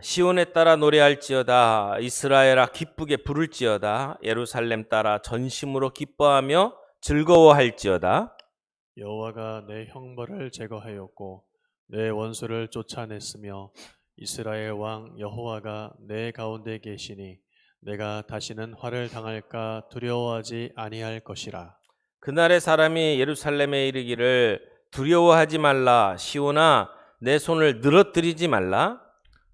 시온에 따라 노래할지어다. 이스라엘아 기쁘게 부를지어다. 예루살렘 따라 전심으로 기뻐하며 즐거워할지어다. 여호와가 내 형벌을 제거하였고 내 원수를 쫓아냈으며 이스라엘 왕 여호와가 내 가운데 계시니 내가 다시는 화를 당할까 두려워하지 아니할 것이라. 그날의 사람이 예루살렘에 이르기를 두려워하지 말라. 시온아 내 손을 늘어뜨리지 말라.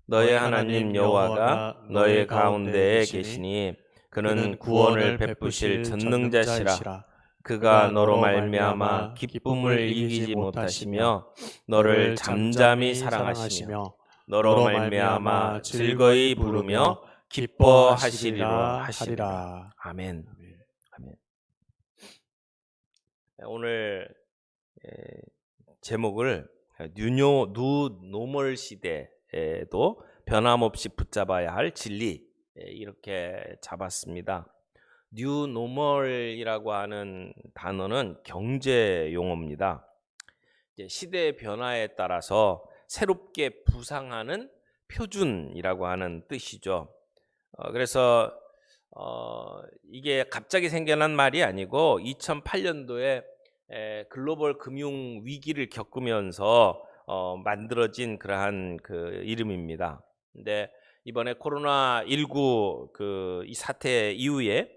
너의 하나님 여호와가 너의 가운데에 계시니 그는 구원을 베푸실 전능자시라. 그가 너로 말미암아 기쁨을 이기지 못하시며 너를 잠잠히 사랑하시며 너로 말미암아 즐거이 부르며 기뻐하시리라 하시리라. 아멘. 아멘. 오늘 제목을 뉴 노멀 시대에도 변함없이 붙잡아야 할 진리 이렇게 잡았습니다. 뉴 노멀이라고 하는 단어는 경제 용어입니다. 시대의 변화에 따라서 새롭게 부상하는 표준이라고 하는 뜻이죠. 그래서 이게 갑자기 생겨난 말이 아니고 2008년도에 글로벌 금융 위기를 겪으면서 만들어진 그러한 그 이름입니다. 근데 이번에 코로나19 이 사태 이후에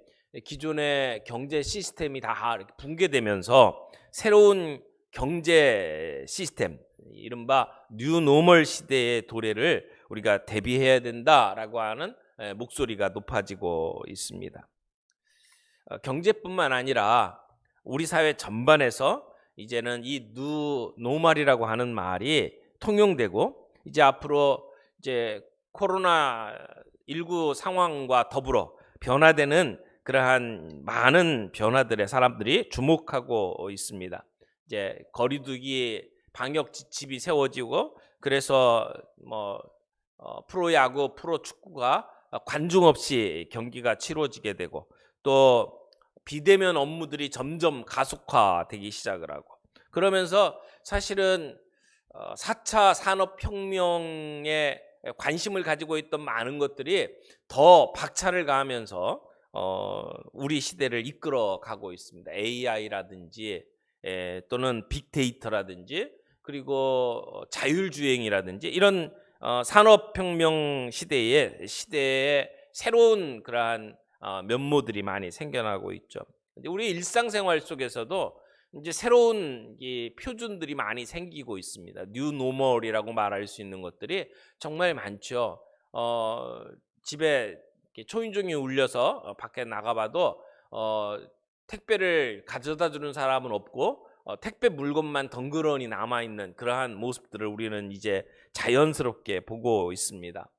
기존의 경제 시스템이 다 붕괴되면서 새로운 경제 시스템, 이른바 뉴 노멀 시대의 도래를 우리가 대비해야 된다라고 하는 목소리가 높아지고 있습니다. 경제뿐만 아니라 우리 사회 전반에서 이제는 이 뉴 노멀이라고 하는 말이 통용되고 이제 앞으로 이제 코로나19 상황과 더불어 변화되는 그러한 많은 변화들에 사람들이 주목하고 있습니다. 이제 거리두기 방역 지침이 세워지고 그래서 프로야구, 프로축구가 관중 없이 경기가 치러지게 되고 또 비대면 업무들이 점점 가속화되기 시작을 하고 그러면서 사실은 4차 산업혁명에 관심을 가지고 있던 많은 것들이 더 박차를 가하면서 우리 시대를 이끌어 가고 있습니다. AI라든지 또는 빅데이터라든지 그리고 자율주행이라든지 이런 산업혁명 시대에 새로운 그러한 면모들이 많이 생겨나고 있죠. 우리 일상생활 속에서도 이제 새로운 이 표준들이 많이 생기고 있습니다. 뉴 노멀이라고 말할 수 있는 것들이 정말 많죠. 집에 초인종이 울려서 밖에 나가봐도 택배를 가져다 주는 사람은 없고 택배 물건만 덩그러니 남아있는 그러한 모습들을 우리는 이제 자연스럽게 보고 있습니다.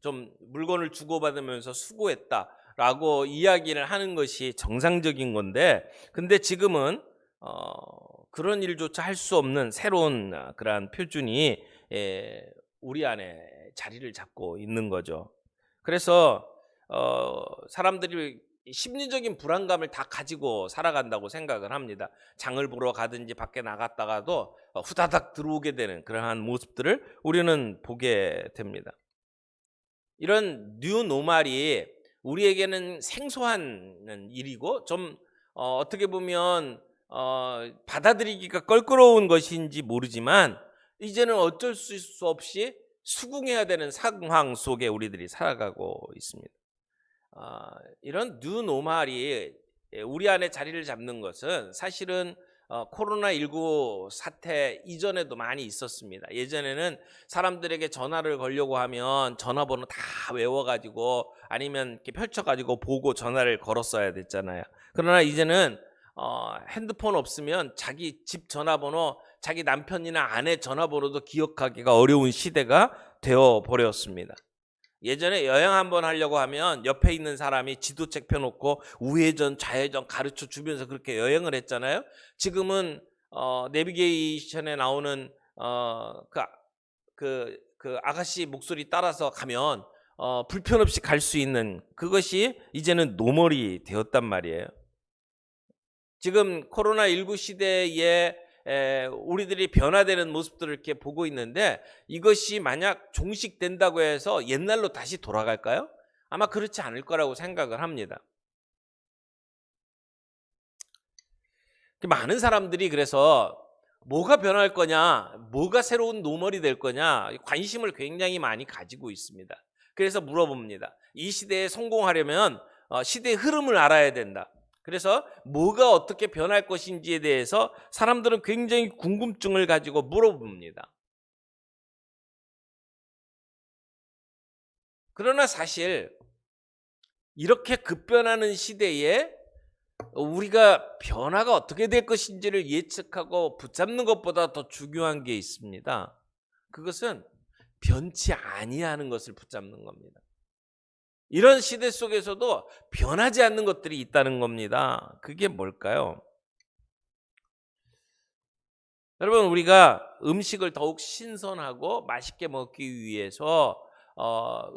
좀 물건을 주고받으면서 수고했다라고 이야기를 하는 것이 정상적인 건데 근데 지금은 그런 일조차 할 수 없는 새로운 그러한 표준이 우리 안에 자리를 잡고 있는 거죠. 그래서 사람들이 심리적인 불안감을 다 가지고 살아간다고 생각을 합니다. 장을 보러 가든지 밖에 나갔다가도 후다닥 들어오게 되는 그러한 모습들을 우리는 보게 됩니다. 이런 뉴 노멀이 우리에게는 생소한 일이고 좀 어떻게 보면 받아들이기가 껄끄러운 것인지 모르지만 이제는 어쩔 수 없이 수긍해야 되는 상황 속에 우리들이 살아가고 있습니다. 이런 뉴 노멀이 우리 안에 자리를 잡는 것은 사실은 코로나19 사태 이전에도 많이 있었습니다. 예전에는 사람들에게 전화를 걸려고 하면 전화번호 다 외워가지고 아니면 이렇게 펼쳐가지고 보고 전화를 걸었어야 됐잖아요. 그러나 이제는 핸드폰 없으면 자기 집 전화번호, 자기 남편이나 아내 전화번호도 기억하기가 어려운 시대가 되어 버렸습니다. 예전에 여행 한번 하려고 하면 옆에 있는 사람이 지도책 펴놓고 우회전 좌회전 가르쳐 주면서 그렇게 여행을 했잖아요. 지금은 내비게이션에 나오는 그 아가씨 목소리 따라서 가면 불편 없이 갈 수 있는 그것이 이제는 노멀이 되었단 말이에요. 지금 코로나19 시대에 우리들이 변화되는 모습들을 이렇게 보고 있는데 이것이 만약 종식된다고 해서 옛날로 다시 돌아갈까요? 아마 그렇지 않을 거라고 생각을 합니다. 많은 사람들이 그래서 뭐가 변할 거냐, 뭐가 새로운 노멀이 될 거냐 관심을 굉장히 많이 가지고 있습니다. 그래서 물어봅니다. 이 시대에 성공하려면 시대의 흐름을 알아야 된다. 그래서 뭐가 어떻게 변할 것인지에 대해서 사람들은 굉장히 궁금증을 가지고 물어봅니다. 그러나 사실 이렇게 급변하는 시대에 우리가 변화가 어떻게 될 것인지를 예측하고 붙잡는 것보다 더 중요한 게 있습니다. 그것은 변치 아니하는 것을 붙잡는 겁니다. 이런 시대 속에서도 변하지 않는 것들이 있다는 겁니다. 그게 뭘까요? 여러분, 우리가 음식을 더욱 신선하고 맛있게 먹기 위해서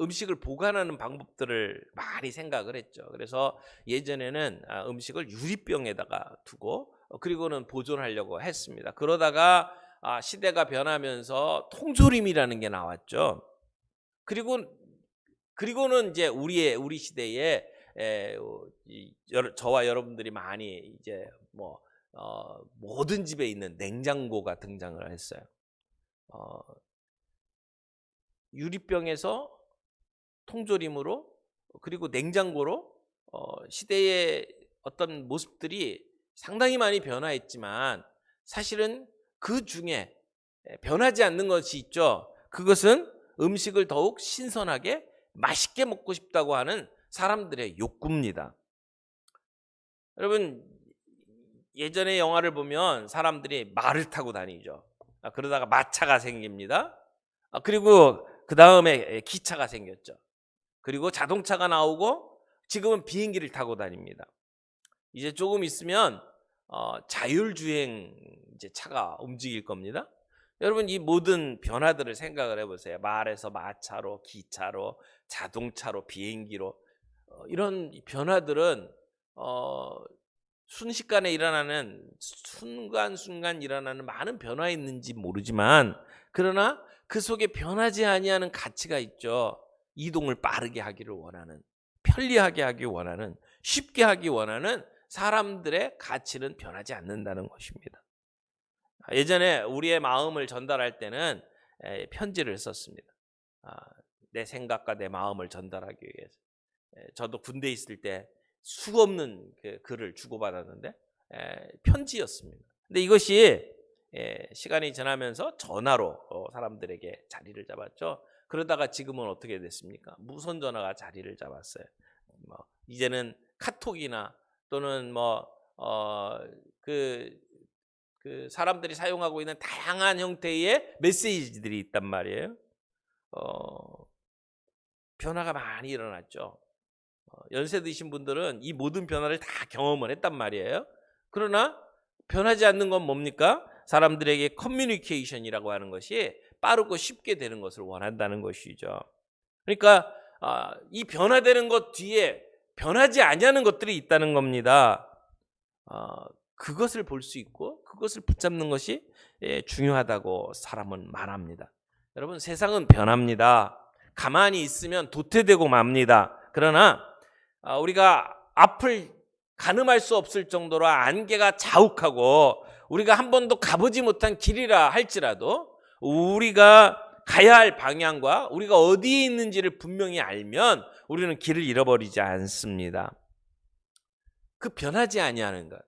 음식을 보관하는 방법들을 많이 생각을 했죠. 그래서 예전에는 음식을 유리병에다가 두고 그리고는 보존하려고 했습니다. 그러다가 시대가 변하면서 통조림이라는 게 나왔죠. 그리고는 이제 우리 시대에 저와 여러분들이 많이 이제 모든 집에 있는 냉장고가 등장을 했어요. 유리병에서 통조림으로 그리고 냉장고로 시대의 어떤 모습들이 상당히 많이 변화했지만 사실은 그 중에 변하지 않는 것이 있죠. 그것은 음식을 더욱 신선하게 맛있게 먹고 싶다고 하는 사람들의 욕구입니다. 여러분, 예전에 영화를 보면 사람들이 말을 타고 다니죠. 그러다가 마차가 생깁니다. 그리고 그 다음에 기차가 생겼죠. 그리고 자동차가 나오고 지금은 비행기를 타고 다닙니다. 이제 조금 있으면 자율주행 이제 차가 움직일 겁니다. 여러분, 이 모든 변화들을 생각을 해보세요. 말에서 마차로, 기차로, 자동차로, 비행기로 이런 변화들은 순식간에 일어나는 순간순간 일어나는 많은 변화가 있는지 모르지만 그러나 그 속에 변하지 아니하는 가치가 있죠. 이동을 빠르게 하기를 원하는, 편리하게 하기 원하는, 쉽게 하기 원하는 사람들의 가치는 변하지 않는다는 것입니다. 예전에 우리의 마음을 전달할 때는 편지를 썼습니다. 내 생각과 내 마음을 전달하기 위해서. 저도 군대에 있을 때 수없는 글을 주고받았는데 편지였습니다. 근데 이것이 시간이 지나면서 전화로 사람들에게 자리를 잡았죠. 그러다가 지금은 어떻게 됐습니까? 무선 전화가 자리를 잡았어요. 이제는 카톡이나 또는 그 사람들이 사용하고 있는 다양한 형태의 메시지들이 있단 말이에요. 변화가 많이 일어났죠. 연세 드신 분들은 이 모든 변화를 다 경험을 했단 말이에요. 그러나 변하지 않는 건 뭡니까? 사람들에게 커뮤니케이션이라고 하는 것이 빠르고 쉽게 되는 것을 원한다는 것이죠. 그러니까 이 변화되는 것 뒤에 변하지 아니하는 것들이 있다는 겁니다. 그것을 볼 수 있고 그것을 붙잡는 것이 중요하다고 사람은 말합니다. 여러분, 세상은 변합니다. 가만히 있으면 도태되고 맙니다. 그러나 우리가 앞을 가늠할 수 없을 정도로 안개가 자욱하고 우리가 한 번도 가보지 못한 길이라 할지라도 우리가 가야 할 방향과 우리가 어디에 있는지를 분명히 알면 우리는 길을 잃어버리지 않습니다. 그 변하지 아니하는 것,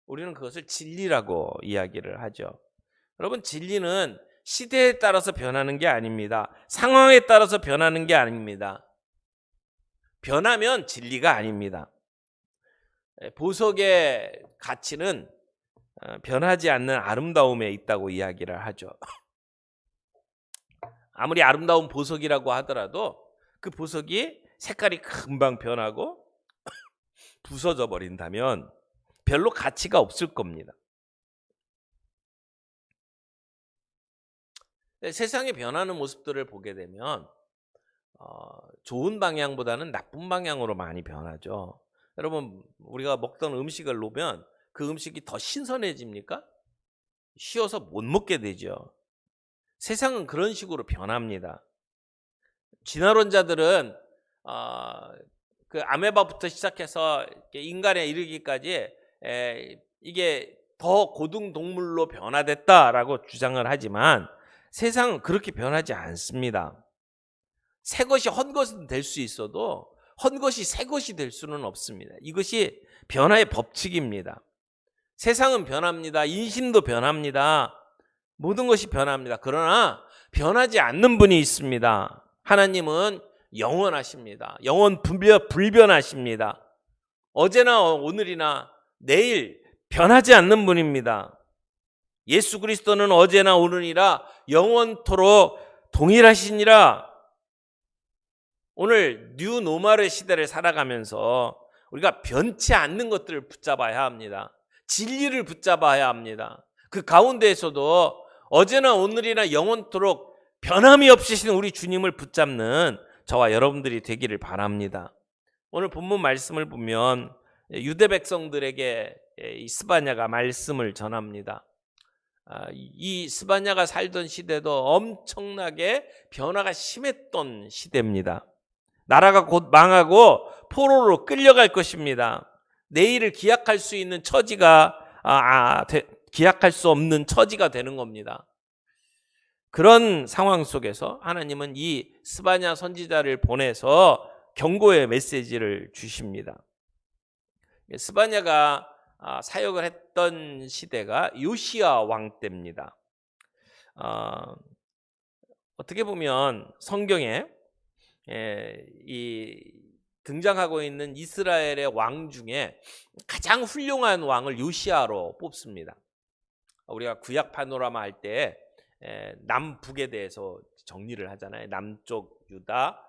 우리는 그것을 진리라고 이야기를 하죠. 여러분, 진리는 시대에 따라서 변하는 게 아닙니다. 상황에 따라서 변하는 게 아닙니다. 변하면 진리가 아닙니다. 보석의 가치는 변하지 않는 아름다움에 있다고 이야기를 하죠. 아무리 아름다운 보석이라고 하더라도 그 보석이 색깔이 금방 변하고 부서져 버린다면 별로 가치가 없을 겁니다. 세상이 변하는 모습들을 보게 되면 좋은 방향보다는 나쁜 방향으로 많이 변하죠. 여러분, 우리가 먹던 음식을 놓으면 그 음식이 더 신선해집니까? 쉬어서 못 먹게 되죠. 세상은 그런 식으로 변합니다. 진화론자들은 그 아메바부터 시작해서 인간에 이르기까지 이게 더 고등 동물로 변화됐다라고 주장을 하지만 세상은 그렇게 변하지 않습니다. 새 것이 헛 것은 될 수 있어도 헛 것이 새 것이 될 수는 없습니다. 이것이 변화의 법칙입니다. 세상은 변합니다. 인심도 변합니다. 모든 것이 변합니다. 그러나 변하지 않는 분이 있습니다. 하나님은 영원하십니다. 영원 불변하십니다. 어제나 오늘이나 내일 변하지 않는 분입니다. 예수 그리스도는 어제나 오늘이라 영원토록 동일하시니라. 오늘 뉴노멀의 시대를 살아가면서 우리가 변치 않는 것들을 붙잡아야 합니다. 진리를 붙잡아야 합니다. 그 가운데에서도 어제나 오늘이나 영원토록 변함이 없으신 우리 주님을 붙잡는 저와 여러분들이 되기를 바랍니다. 오늘 본문 말씀을 보면 유대 백성들에게 이 스바냐가 말씀을 전합니다. 이 스바냐가 살던 시대도 엄청나게 변화가 심했던 시대입니다. 나라가 곧 망하고 포로로 끌려갈 것입니다. 내일을 기약할 수 있는 처지가 기약할 수 없는 처지가 되는 겁니다. 그런 상황 속에서 하나님은 이 스바냐 선지자를 보내서 경고의 메시지를 주십니다. 스바냐가 사역을 했던 시대가 요시야 왕 때입니다. 어떻게 보면 성경에 이 등장하고 있는 이스라엘의 왕 중에 가장 훌륭한 왕을 요시야로 뽑습니다. 우리가 구약 파노라마 할 때 남북에 대해서 정리를 하잖아요. 남쪽 유다,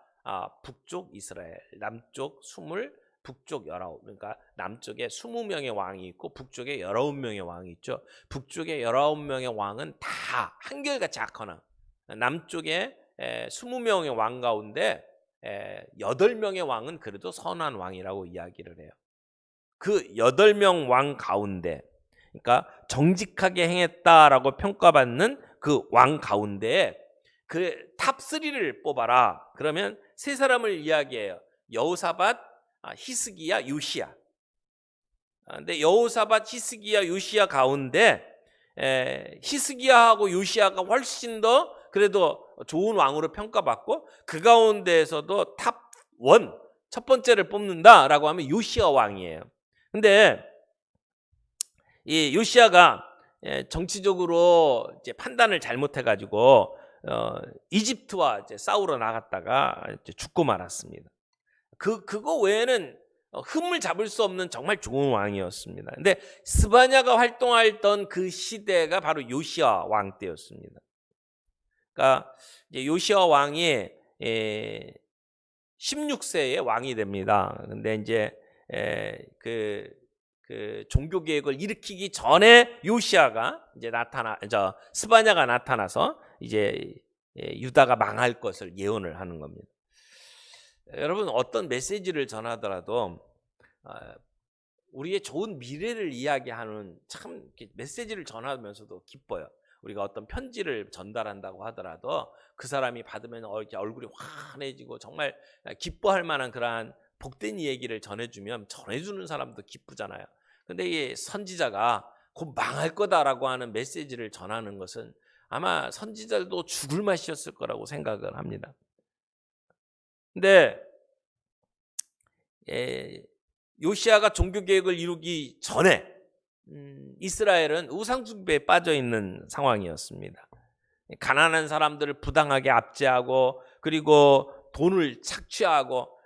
북쪽 이스라엘, 남쪽 20, 북쪽 19. 그러니까 남쪽에 20명의 왕이 있고 북쪽에 19명의 왕이 있죠. 북쪽에 19명의 왕은 다 한결같이 악하나, 남쪽에 20명의 왕 가운데 8명의 왕은 그래도 선한 왕이라고 이야기를 해요. 그 8명 왕 가운데, 그러니까 정직하게 행했다라고 평가받는 그 왕 가운데 그 탑 3를 뽑아라. 그러면 세 사람을 이야기해요. 여호사밧, 히스기야, 요시야. 근데 여호사밧, 히스기야, 요시야 가운데 히스기야하고 요시야가 훨씬 더 그래도 좋은 왕으로 평가받고 그 가운데에서도 탑 1, 첫 번째를 뽑는다라고 하면 요시야 왕이에요. 근데 이 요시야가 정치적으로 이제 판단을 잘못해가지고 이집트와 이제 싸우러 나갔다가 이제 죽고 말았습니다. 그거 외에는 흠을 잡을 수 없는 정말 좋은 왕이었습니다. 근데 스바냐가 활동했던 그 시대가 바로 요시야 왕 때였습니다. 그러니까 이제 요시야 왕이 16세에 왕이 됩니다. 근데 이제 그 종교 개혁을 일으키기 전에 요시야가 이제 스바냐가 나타나서 이제 유다가 망할 것을 예언을 하는 겁니다. 여러분, 어떤 메시지를 전하더라도 우리의 좋은 미래를 이야기하는 참 메시지를 전하면서도 기뻐요. 우리가 어떤 편지를 전달한다고 하더라도 그 사람이 받으면 이렇게 얼굴이 환해지고 정말 기뻐할 만한 그러한 복된 얘기를 전해주면 전해주는 사람도 기쁘잖아요. 근데 이 선지자가 곧 망할 거다라고 하는 메시지를 전하는 것은 아마 선지자들도 죽을 맛이었을 거라고 생각을 합니다. 근데 요시야가 종교개혁을 이루기 전에 이스라엘은 우상숭배에 빠져 있는 상황이었습니다. 가난한 사람들을 부당하게 압제하고 그리고 돈을 착취하고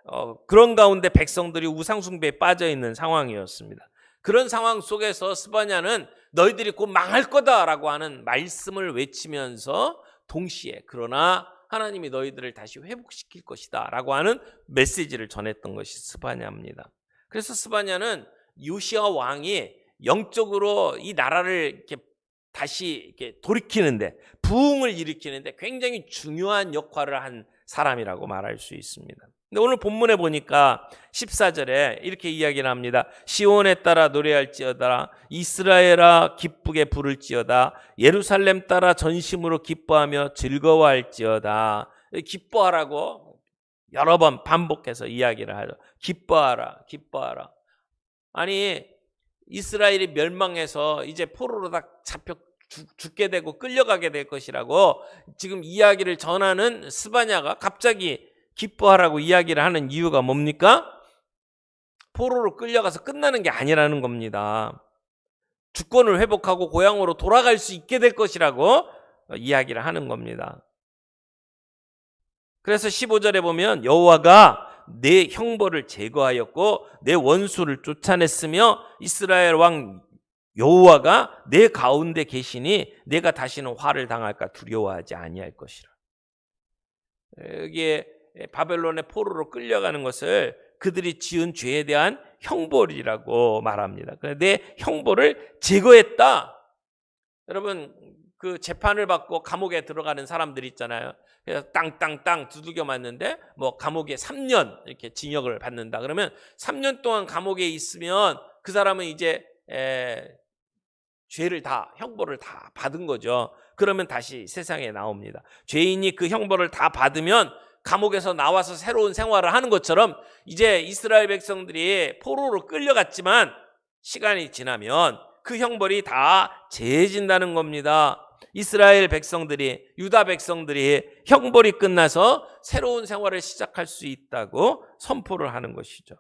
그런 가운데 백성들이 우상숭배에 빠져 있는 상황이었습니다. 그런 상황 속에서 스바냐는 너희들이 곧 망할 거다라고 하는 말씀을 외치면서 동시에 그러나 하나님이 너희들을 다시 회복시킬 것이다 라고 하는 메시지를 전했던 것이 스바냐입니다. 그래서 스바냐는 요시야 왕이 영적으로 이 나라를 이렇게 다시 이렇게 돌이키는데, 부흥을 일으키는데 굉장히 중요한 역할을 한 사람이라고 말할 수 있습니다. 근데 오늘 본문에 보니까 14절에 이렇게 이야기를 합니다. 시온에 따라 노래할지어다, 이스라엘아 기쁘게 부를지어다, 예루살렘 따라 전심으로 기뻐하며 즐거워할지어다. 기뻐하라고 여러 번 반복해서 이야기를 하죠. 기뻐하라, 기뻐하라. 아니, 이스라엘이 멸망해서 이제 포로로 다 잡혀 죽게 되고 끌려가게 될 것이라고 지금 이야기를 전하는 스바냐가 갑자기 기뻐하라고 이야기를 하는 이유가 뭡니까? 포로로 끌려가서 끝나는 게 아니라는 겁니다. 주권을 회복하고 고향으로 돌아갈 수 있게 될 것이라고 이야기를 하는 겁니다. 그래서 15절에 보면 여호와가 내 형벌을 제거하였고 내 원수를 쫓아냈으며 이스라엘 왕 여호와가 내 가운데 계시니 내가 다시는 화를 당할까 두려워하지 아니할 것이라. 여기에 바벨론의 포로로 끌려가는 것을 그들이 지은 죄에 대한 형벌이라고 말합니다. 내 형벌을 제거했다. 여러분, 그 재판을 받고 감옥에 들어가는 사람들 있잖아요. 그래서 땅땅땅 두들겨 맞는데 뭐 감옥에 3년 이렇게 징역을 받는다. 그러면 3년 동안 감옥에 있으면 그 사람은 이제 죄를 다 형벌을 다 받은 거죠. 그러면 다시 세상에 나옵니다. 죄인이 그 형벌을 다 받으면 감옥에서 나와서 새로운 생활을 하는 것처럼 이제 이스라엘 백성들이 포로로 끌려갔지만 시간이 지나면 그 형벌이 다 제해진다는 겁니다. 이스라엘 백성들이, 유다 백성들이 형벌이 끝나서 새로운 생활을 시작할 수 있다고 선포를 하는 것이죠.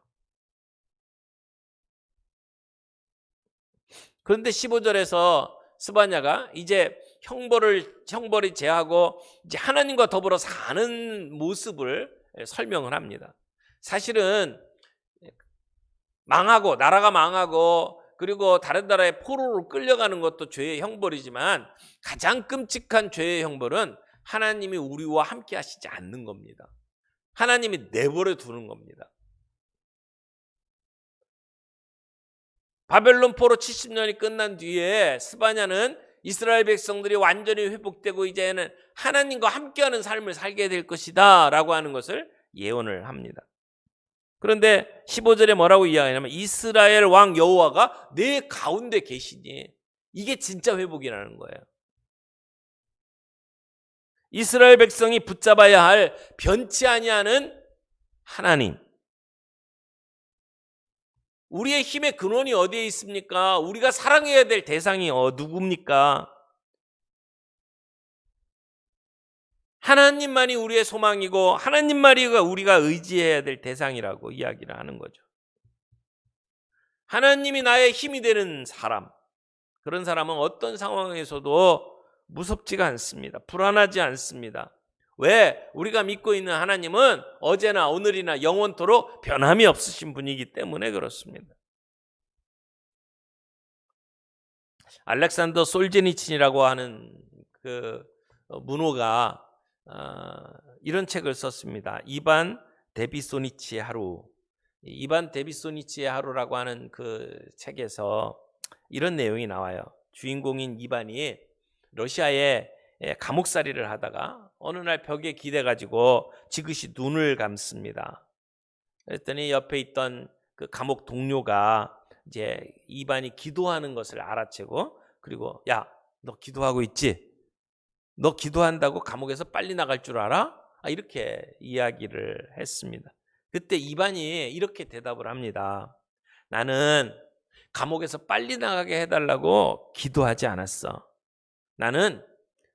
그런데 15절에서 스바냐가 이제 형벌이 제하고 이제 하나님과 더불어 사는 모습을 설명을 합니다. 사실은 망하고 나라가 망하고 그리고 다른 나라의 포로로 끌려가는 것도 죄의 형벌이지만 가장 끔찍한 죄의 형벌은 하나님이 우리와 함께 하시지 않는 겁니다. 하나님이 내버려 두는 겁니다. 바벨론 포로 70년이 끝난 뒤에 스바냐는 이스라엘 백성들이 완전히 회복되고 이제는 하나님과 함께하는 삶을 살게 될 것이다 라고 하는 것을 예언을 합니다. 그런데 15절에 뭐라고 이야기하냐면 이스라엘 왕 여호와가 내 가운데 계시니, 이게 진짜 회복이라는 거예요. 이스라엘 백성이 붙잡아야 할 변치 아니하는 하나님. 우리의 힘의 근원이 어디에 있습니까? 우리가 사랑해야 될 대상이 누굽니까? 하나님만이 우리의 소망이고 하나님만이 우리가 의지해야 될 대상이라고 이야기를 하는 거죠. 하나님이 나의 힘이 되는 사람, 그런 사람은 어떤 상황에서도 무섭지가 않습니다. 불안하지 않습니다. 왜? 우리가 믿고 있는 하나님은 어제나 오늘이나 영원토록 변함이 없으신 분이기 때문에 그렇습니다. 알렉산더 솔제니친이라고 하는 그 문호가 이런 책을 썼습니다. 이반 데비소니치의 하루. 이반 데비소니치의 하루라고 하는 그 책에서 이런 내용이 나와요. 주인공인 이반이 러시아에 감옥살이를 하다가 어느 날 벽에 기대가지고 지그시 눈을 감습니다. 그랬더니 옆에 있던 그 감옥 동료가 이제 이반이 기도하는 것을 알아채고, 그리고 야, 너 기도하고 있지? 너 기도한다고 감옥에서 빨리 나갈 줄 알아? 이렇게 이야기를 했습니다. 그때 이반이 이렇게 대답을 합니다. 나는 감옥에서 빨리 나가게 해달라고 기도하지 않았어. 나는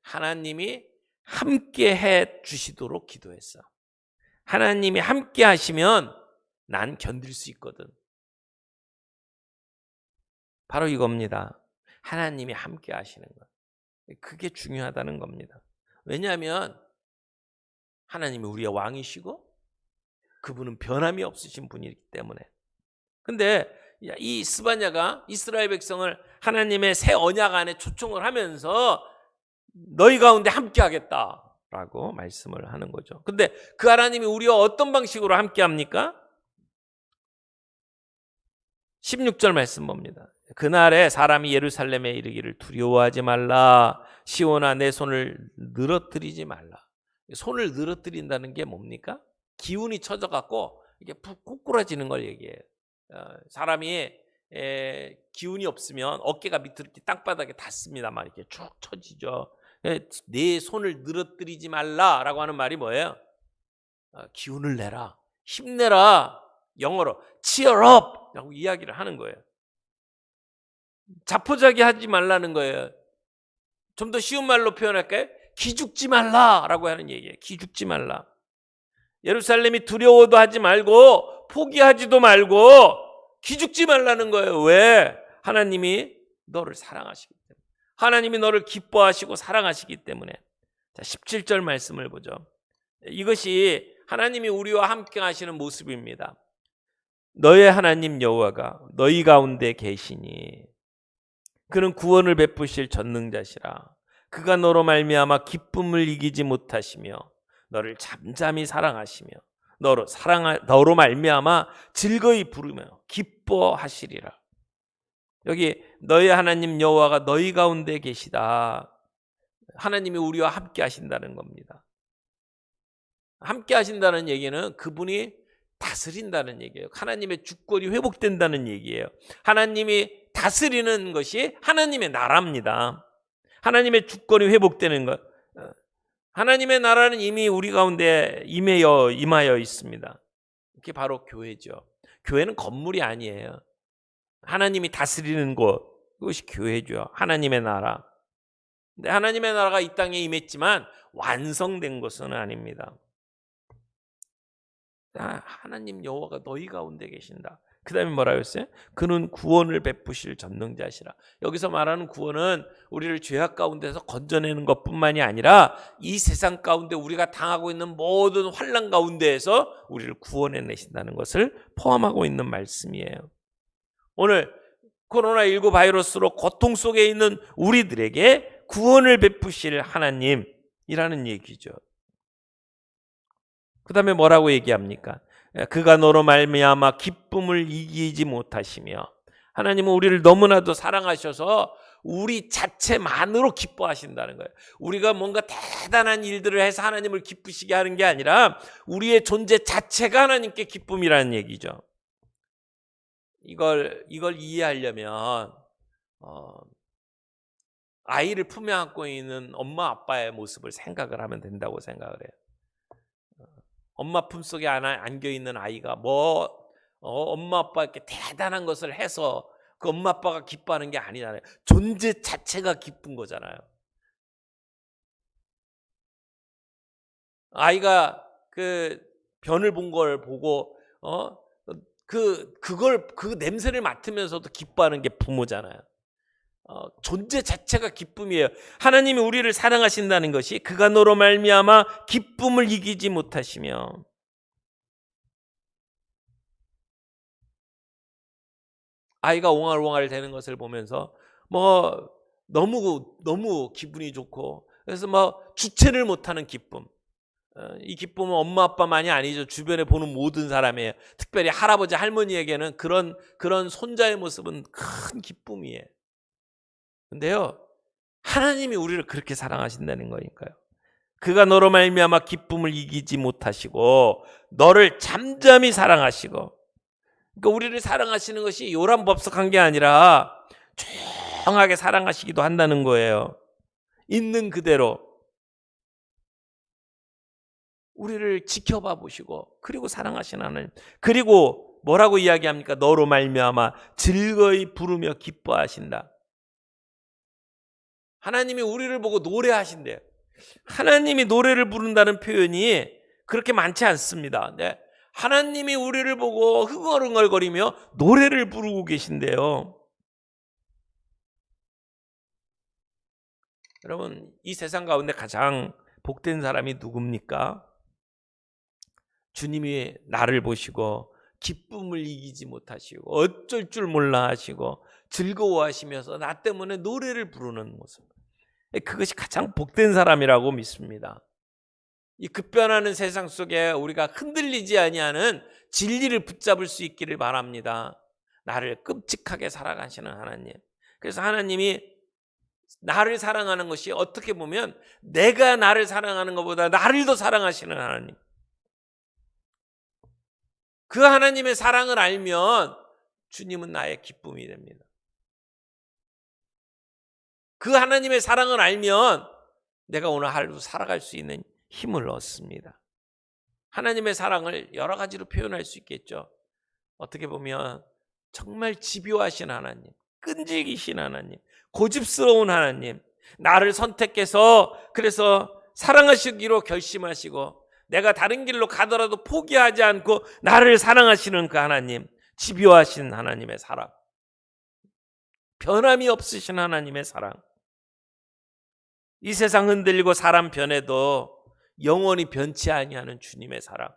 하나님이 함께 해 주시도록 기도했어. 하나님이 함께 하시면 난 견딜 수 있거든. 바로 이겁니다. 하나님이 함께 하시는 것. 그게 중요하다는 겁니다. 왜냐하면 하나님이 우리의 왕이시고 그분은 변함이 없으신 분이기 때문에. 근데 이 스바냐가 이스라엘 백성을 하나님의 새 언약 안에 초청을 하면서 너희 가운데 함께 하겠다라고 말씀을 하는 거죠. 근데 그 하나님이 우리와 어떤 방식으로 함께 합니까? 16절 말씀 봅니다. 그날에 사람이 예루살렘에 이르기를 두려워하지 말라. 시온아 내 손을 늘어뜨리지 말라. 손을 늘어뜨린다는 게 뭡니까? 기운이 처져갖고 이게 푹 꼬꾸라지는 걸 얘기해요. 사람이 기운이 없으면 어깨가 밑으로 이렇게 땅바닥에 닿습니다만 이렇게 쭉 처지죠. 내 손을 늘어뜨리지 말라라고 하는 말이 뭐예요? 기운을 내라, 힘내라. 영어로 cheer up라고 이야기를 하는 거예요. 자포자기 하지 말라는 거예요. 좀 더 쉬운 말로 표현할까요? 기죽지 말라라고 하는 얘기예요. 기죽지 말라. 예루살렘이 두려워도 하지 말고 포기하지도 말고 기죽지 말라는 거예요. 왜? 하나님이 너를 사랑하시기 때문에. 하나님이 너를 기뻐하시고 사랑하시기 때문에. 자, 17절 말씀을 보죠. 이것이 하나님이 우리와 함께 하시는 모습입니다. 너의 하나님 여호와가 너희 가운데 계시니 그는 구원을 베푸실 전능자시라. 그가 너로 말미암아 기쁨을 이기지 못하시며 너를 잠잠히 사랑하시며 너로 말미암아 즐거이 부르며 기뻐하시리라. 여기 너희 하나님 여호와가 너희 가운데 계시다. 하나님이 우리와 함께 하신다는 겁니다. 함께 하신다는 얘기는 그분이 다스린다는 얘기예요. 하나님의 주권이 회복된다는 얘기예요. 하나님이 다스리는 것이 하나님의 나라입니다. 하나님의 주권이 회복되는 것. 하나님의 나라는 이미 우리 가운데 임하여 있습니다. 그게 바로 교회죠. 교회는 건물이 아니에요. 하나님이 다스리는 곳, 그것이 교회죠. 하나님의 나라. 근데 하나님의 나라가 이 땅에 임했지만 완성된 것은 아닙니다. 하나님 여호와가 너희 가운데 계신다. 그 다음에 뭐라고 했어요? 그는 구원을 베푸실 전능자시라. 여기서 말하는 구원은 우리를 죄악 가운데서 건져내는 것뿐만이 아니라 이 세상 가운데 우리가 당하고 있는 모든 환난 가운데에서 우리를 구원해 내신다는 것을 포함하고 있는 말씀이에요. 오늘 코로나19 바이러스로 고통 속에 있는 우리들에게 구원을 베푸실 하나님이라는 얘기죠. 그 다음에 뭐라고 얘기합니까? 그가 너로 말미암아 기쁨을 이기지 못하시며, 하나님은 우리를 너무나도 사랑하셔서 우리 자체만으로 기뻐하신다는 거예요. 우리가 뭔가 대단한 일들을 해서 하나님을 기쁘시게 하는 게 아니라 우리의 존재 자체가 하나님께 기쁨이라는 얘기죠. 이걸 이해하려면 아이를 품에 안고 있는 엄마 아빠의 모습을 생각을 하면 된다고 생각을 해요. 엄마 품속에 안겨있는 아이가 엄마 아빠 이렇게 대단한 것을 해서 그 엄마 아빠가 기뻐하는 게 아니잖아요. 존재 자체가 기쁜 거잖아요. 아이가 그 변을 본 걸 보고 그 냄새를 맡으면서도 기뻐하는 게 부모잖아요. 존재 자체가 기쁨이에요. 하나님이 우리를 사랑하신다는 것이 그가 너로 말미암아 기쁨을 이기지 못하시며, 아이가 옹알옹알 되는 것을 보면서 너무 기분이 좋고, 그래서 주체를 못하는 기쁨. 이 기쁨은 엄마 아빠만이 아니죠. 주변에 보는 모든 사람이에요. 특별히 할아버지 할머니에게는 그런 손자의 모습은 큰 기쁨이에요. 근데요, 하나님이 우리를 그렇게 사랑하신다는 거니까요. 그가 너로 말미암아 기쁨을 이기지 못하시고 너를 잠잠히 사랑하시고, 그러니까 우리를 사랑하시는 것이 요란법석한 게 아니라 조용하게 사랑하시기도 한다는 거예요. 있는 그대로 우리를 지켜봐 보시고, 그리고 사랑하시는 하나님. 그리고 뭐라고 이야기합니까? 너로 말미암아 즐거이 부르며 기뻐하신다. 하나님이 우리를 보고 노래하신대요. 하나님이 노래를 부른다는 표현이 그렇게 많지 않습니다. 네. 하나님이 우리를 보고 흥얼흥얼거리며 노래를 부르고 계신대요. 여러분, 이 세상 가운데 가장 복된 사람이 누굽니까? 주님이 나를 보시고 기쁨을 이기지 못하시고 어쩔 줄 몰라 하시고 즐거워하시면서 나 때문에 노래를 부르는 모습, 그것이 가장 복된 사람이라고 믿습니다. 이 급변하는 세상 속에 우리가 흔들리지 아니하는 진리를 붙잡을 수 있기를 바랍니다. 나를 끔찍하게 사랑하시는 하나님. 그래서 하나님이 나를 사랑하는 것이 어떻게 보면 내가 나를 사랑하는 것보다 나를 더 사랑하시는 하나님. 그 하나님의 사랑을 알면 주님은 나의 기쁨이 됩니다. 그 하나님의 사랑을 알면 내가 오늘 하루 살아갈 수 있는 힘을 얻습니다. 하나님의 사랑을 여러 가지로 표현할 수 있겠죠. 어떻게 보면 정말 집요하신 하나님, 끈질기신 하나님, 고집스러운 하나님, 나를 선택해서 그래서 사랑하시기로 결심하시고 내가 다른 길로 가더라도 포기하지 않고 나를 사랑하시는 그 하나님, 집요하신 하나님의 사랑, 변함이 없으신 하나님의 사랑, 이 세상 흔들리고 사람 변해도 영원히 변치 아니하는 주님의 사랑.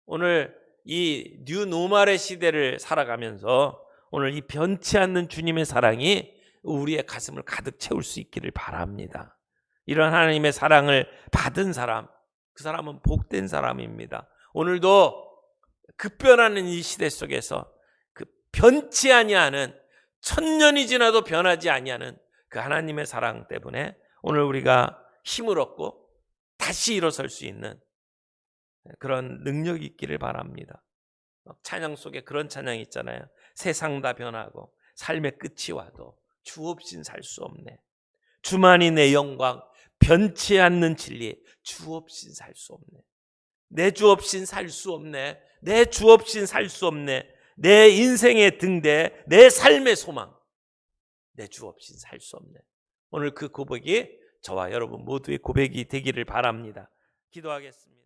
오늘 이 뉴노멀의 시대를 살아가면서 오늘 이 변치 않는 주님의 사랑이 우리의 가슴을 가득 채울 수 있기를 바랍니다. 이런 하나님의 사랑을 받은 사람, 그 사람은 복된 사람입니다. 오늘도 급변하는 이 시대 속에서 그 변치 아니하는, 천년이 지나도 변하지 아니하는 그 하나님의 사랑 때문에 오늘 우리가 힘을 얻고 다시 일어설 수 있는 그런 능력이 있기를 바랍니다. 찬양 속에 그런 찬양이 있잖아요. 세상 다 변하고 삶의 끝이 와도 주 없인 살 수 없네. 주만이 내 영광, 변치 않는 진리, 주 없인 살 수 없네. 내 주 없인 살 수 없네. 내 주 없인 살 수 없네. 내 인생의 등대, 내 삶의 소망, 내 주 없인 살 수 없네. 오늘 그 고백이 저와 여러분 모두의 고백이 되기를 바랍니다. 기도하겠습니다.